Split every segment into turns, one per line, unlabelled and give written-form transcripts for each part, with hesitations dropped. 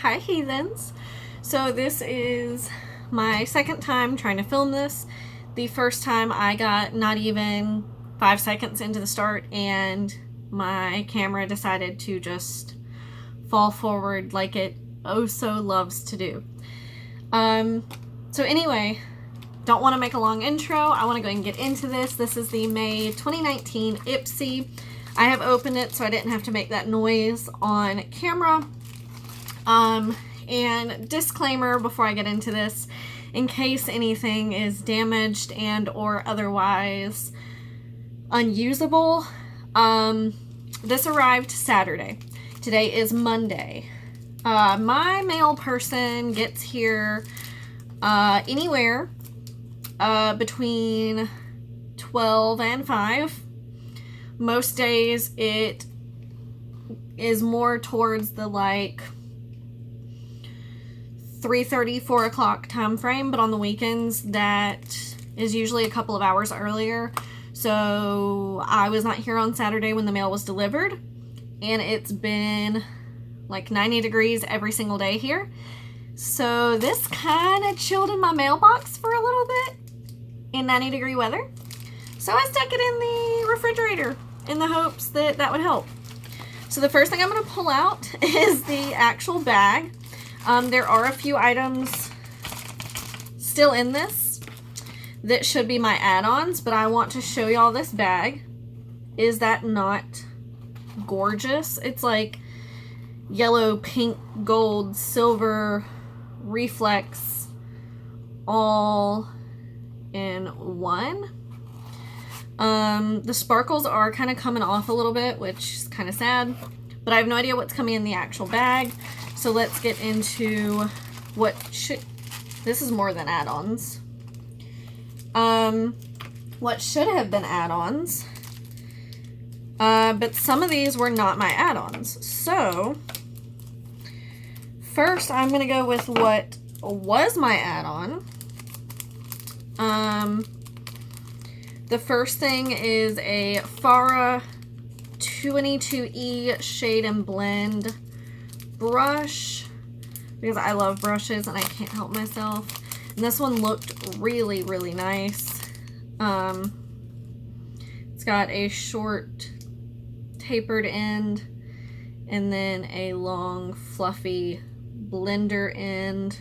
Hi heathens. So this is my second time trying to film this. The first time I got not even 5 seconds into the start and my camera decided to just fall forward like it oh so loves to do. So anyway, don't want to make a long intro. I want to go ahead and get into this. This is the May 2019 Ipsy. I have opened it so I didn't have to make that noise on camera. And disclaimer before I get into this, in case anything is damaged and or otherwise unusable, this arrived Saturday. Today is Monday. My mail person gets here anywhere between 12 and 5. Most days it is more towards the like 3:30, 4 o'clock time frame, but on the weekends that is usually a couple of hours earlier. So I was not here on Saturday when the mail was delivered, and it's been like 90 degrees every single day here. So this kind of chilled in my mailbox for a little bit in 90-degree weather. So I stuck it in the refrigerator in the hopes that that would help. So the first thing I'm going to pull out is the actual bag. There are a few items still in this that should be my add-ons, but I want to show y'all this bag. Is that not gorgeous? It's like yellow, pink, gold, silver, reflex, all in one. The sparkles are kind of coming off a little bit, which is kind of sad, but I have no idea what's coming in the actual bag. So let's get into what should, this is more than add-ons. What should have been add-ons, but some of these were not my add-ons. So first I'm going to go with what was my add-on. The first thing is a Farah 22E Shade and Blend brush, because I love brushes and I can't help myself. And this one looked really, really nice. It's got a short tapered end and then a long fluffy blender end.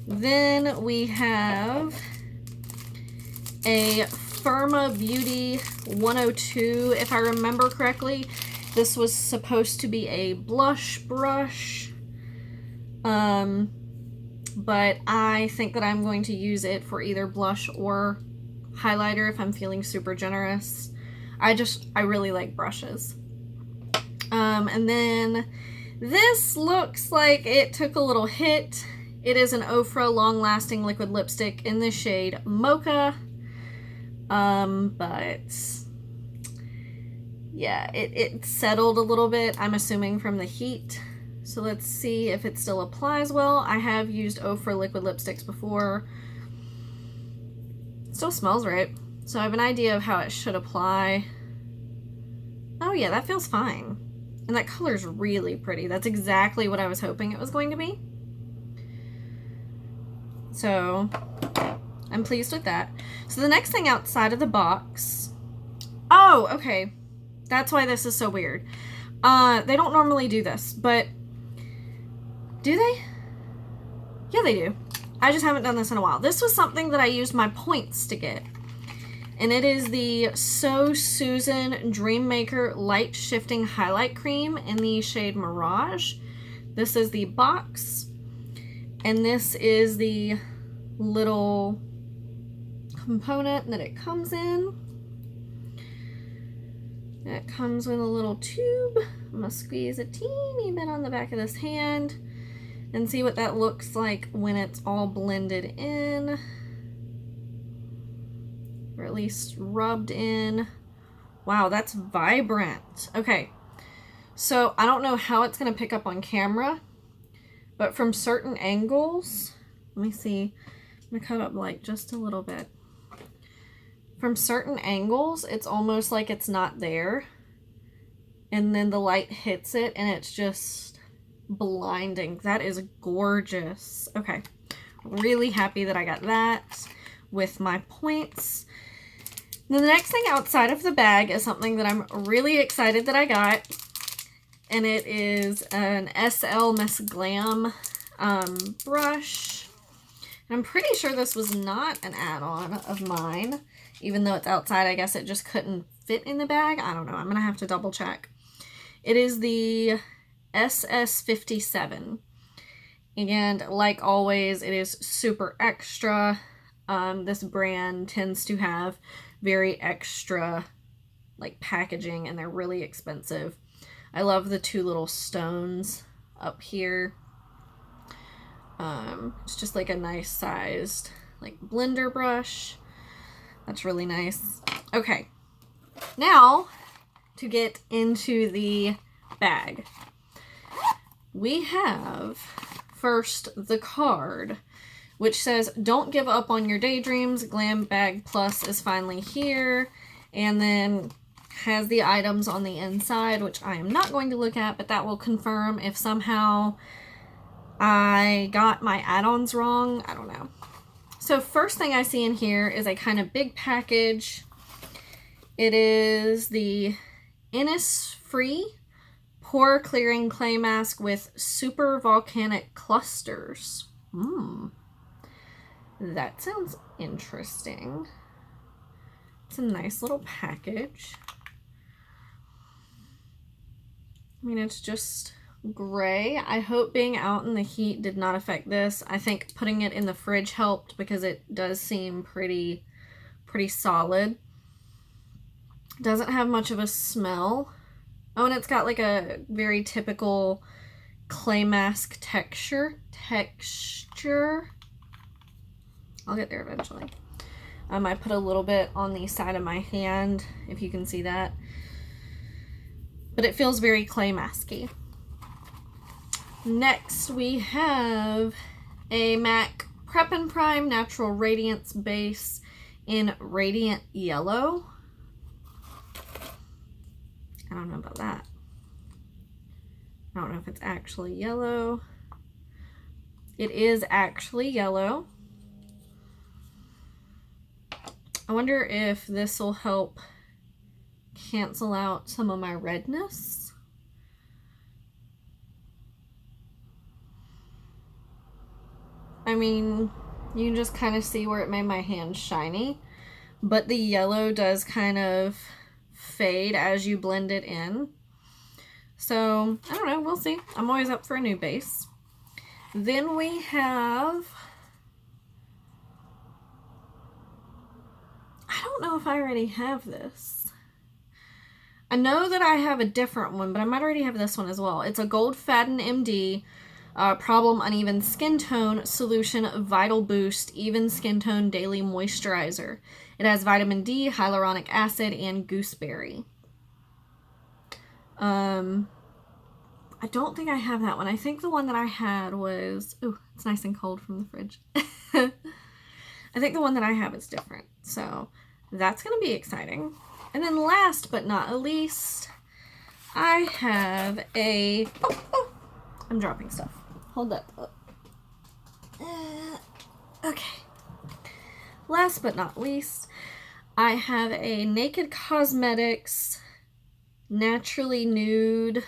Then we have a Firma Beauty 102, if I remember correctly. This was supposed to be a blush brush, but I think that I'm going to use it for either blush or highlighter if I'm feeling super generous. I really like brushes. And then this looks like it took a little hit. It is an Ofra long-lasting liquid lipstick in the shade Mocha. But yeah, it settled a little bit, I'm assuming from the heat. So let's see if it still applies well. I have used Ofra liquid lipsticks before. It still smells right. So I have an idea of how it should apply. Oh yeah, that feels fine. And that color's really pretty. That's exactly what I was hoping it was going to be. So I'm pleased with that. So the next thing outside of the box. Oh, okay. That's why this is so weird. They don't normally do this, but do they? Yeah, they do. I just haven't done this in a while. This was something that I used my points to get. And it is the So Susan Dreammaker Light Shifting Highlight Cream in the shade Mirage. This is the box. And this is the little component that it comes in. It comes with a little tube. I'm going to squeeze a teeny bit on the back of this hand and see what that looks like when it's all blended in, or at least rubbed in. Wow, that's vibrant. Okay, so I don't know how it's going to pick up on camera, but from certain angles, let me see, I'm going to cut up like just a little bit. From certain angles, it's almost like it's not there. And then the light hits it and it's just blinding. That is gorgeous. Okay. Really happy that I got that with my points. Then the next thing outside of the bag is something that I'm really excited that I got. And it is an SL Miss Glam brush. And I'm pretty sure this was not an add-on of mine. Even though it's outside, I guess it just couldn't fit in the bag. I don't know. I'm going to have to double check. It is the SS57. And like always, it is super extra. This brand tends to have very extra like packaging, and they're really expensive. I love the two little stones up here. It's just like a nice sized like blender brush. That's really nice. Okay, now to get into the bag. We have first the card, which says, "Don't give up on your daydreams. Glam Bag Plus is finally here." And then has the items on the inside, which I am not going to look at, but that will confirm if somehow I got my add-ons wrong. I don't know. So first thing I see in here is a kind of big package. It is the Innisfree Pore Clearing Clay Mask with Super Volcanic Clusters. That sounds interesting. It's a nice little package. I mean, it's just gray. I hope being out in the heat did not affect this. I think putting it in the fridge helped because it does seem pretty solid. Doesn't have much of a smell. Oh, and it's got like a very typical clay mask texture. I'll get there eventually. I put a little bit on the side of my hand, if you can see that. But it feels very clay masky. Next, we have a MAC Prep and Prime Natural Radiance Base in Radiant Yellow. I don't know about that. I don't know if it's actually yellow. It is actually yellow. I wonder if this will help cancel out some of my redness. I mean, you can just kind of see where it made my hand shiny, but the yellow does kind of fade as you blend it in. So, I don't know, we'll see. I'm always up for a new base. Then we have, I don't know if I already have this. I know that I have a different one, but I might already have this one as well. It's a Gold Faden MD Problem Uneven Skin Tone Solution Vital Boost Even Skin Tone Daily Moisturizer. It has vitamin D, hyaluronic acid, and gooseberry. I don't think I have that one. I think the one that I had was... Ooh, it's nice and cold from the fridge. I think the one that I have is different. So that's going to be exciting. And then last but not least, I have a... Oh, I'm dropping stuff. Hold up. Okay. Last but not least, I have a Naked Cosmetics Naturally Nude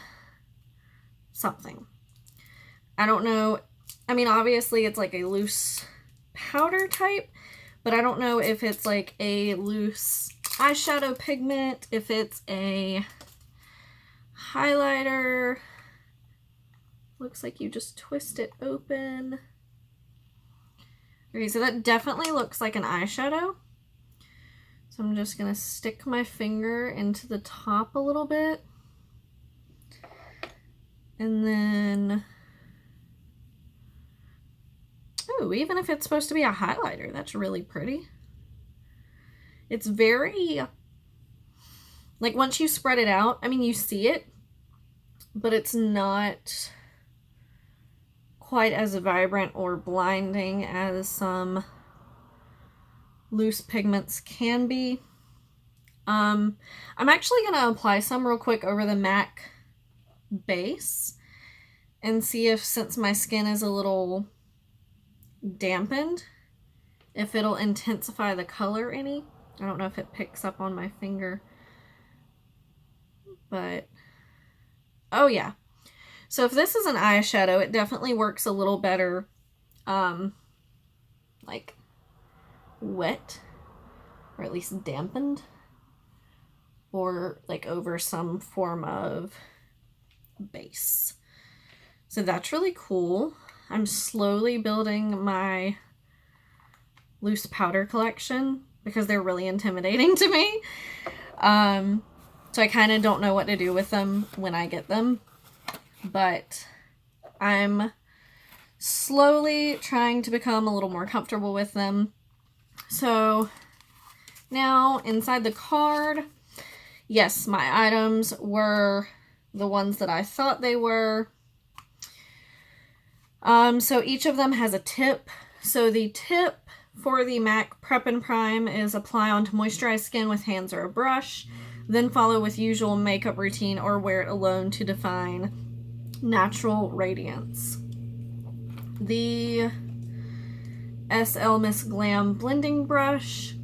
something. I don't know. I mean, obviously it's like a loose powder type, but I don't know if it's like a loose eyeshadow pigment, if it's a highlighter. Looks like you just twist it open. Okay, so that definitely looks like an eyeshadow. So I'm just going to stick my finger into the top a little bit. And then, ooh, even if it's supposed to be a highlighter, that's really pretty. It's very, like once you spread it out, I mean, you see it, but it's not quite as vibrant or blinding as some loose pigments can be. I'm actually going to apply some real quick over the MAC base, and see if, since my skin is a little dampened, if it'll intensify the color any. I don't know if it picks up on my finger, but oh yeah. So if this is an eyeshadow, it definitely works a little better like wet, or at least dampened, or like over some form of base. So that's really cool. I'm slowly building my loose powder collection because they're really intimidating to me. So I kind of don't know what to do with them when I get them, but I'm slowly trying to become a little more comfortable with them. So now inside the card, yes, my items were the ones that I thought they were. So each of them has a tip. So the tip for the MAC Prep and Prime is apply onto moisturized skin with hands or a brush, then follow with usual makeup routine or wear it alone to define natural radiance. The SL Miss Glam blending brush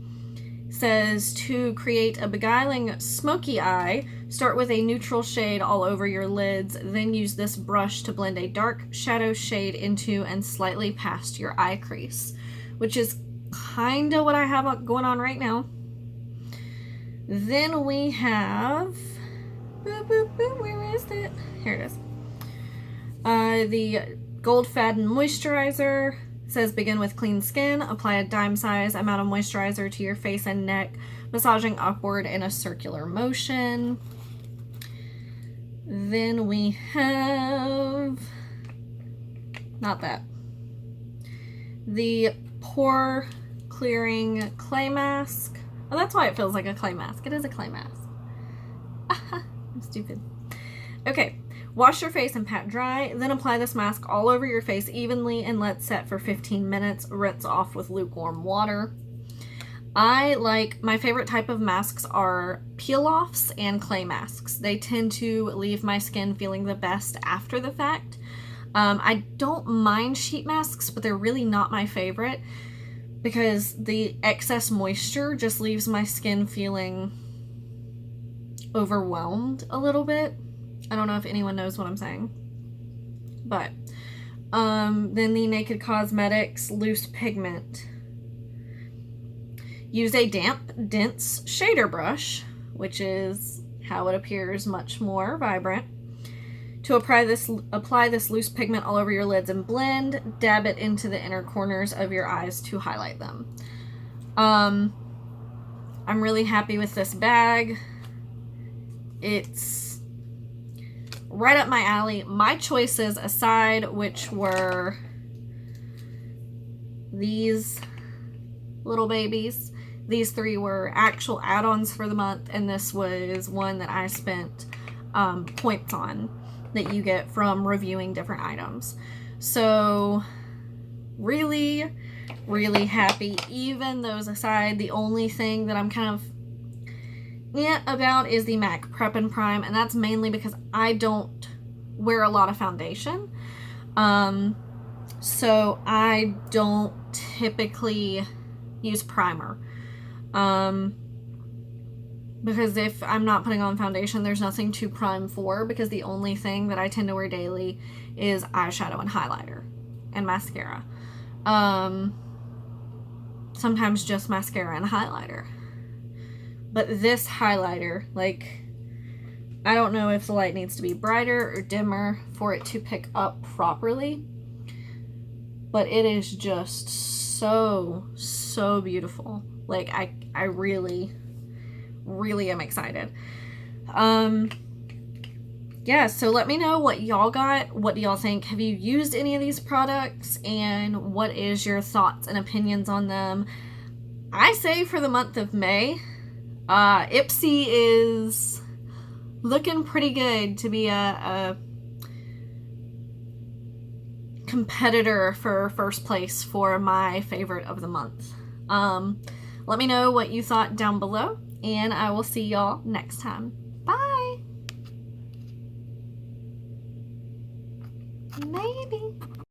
says to create a beguiling smoky eye, start with a neutral shade all over your lids, then use this brush to blend a dark shadow shade into and slightly past your eye crease, which is kind of what I have going on right now. Then we have, where is it? Here it is. The Gold Fadden Moisturizer says begin with clean skin, apply a dime size amount of moisturizer to your face and neck, massaging upward in a circular motion. Then we have, not that, the Pore Clearing Clay Mask. Oh, that's why it feels like a clay mask. It is a clay mask. I'm stupid. Okay, wash your face and pat dry, then apply this mask all over your face evenly and let set for 15 minutes. Rinse off with lukewarm water. My favorite type of masks are peel-offs and clay masks. They tend to leave my skin feeling the best after the fact. I don't mind sheet masks, but they're really not my favorite because the excess moisture just leaves my skin feeling overwhelmed a little bit. I don't know if anyone knows what I'm saying. But then the Naked Cosmetics Loose Pigment. Use a damp, dense shader brush, which is how it appears much more vibrant, to apply this loose pigment all over your lids and blend. Dab it into the inner corners of your eyes to highlight them. I'm really happy with this bag. It's right up my alley. My choices aside, which were these little babies, these three were actual add-ons for the month, and this was one that I spent points on that you get from reviewing different items. So really, really happy. Even those aside, the only thing that I'm kind of about is the MAC Prep and Prime, and that's mainly because I don't wear a lot of foundation. So I don't typically use primer. Because if I'm not putting on foundation, there's nothing to prime for, because the only thing that I tend to wear daily is eyeshadow and highlighter and mascara. Sometimes just mascara and highlighter. But this highlighter, like, I don't know if the light needs to be brighter or dimmer for it to pick up properly, but it is just so beautiful. Like, I really am excited. Yeah, so let me know what y'all got. What do y'all think? Have you used any of these products? And what is your thoughts and opinions on them? I say for the month of May, Ipsy is looking pretty good to be a competitor for first place for my favorite of the month. Let me know what you thought down below, and I will see y'all next time. Bye! Maybe.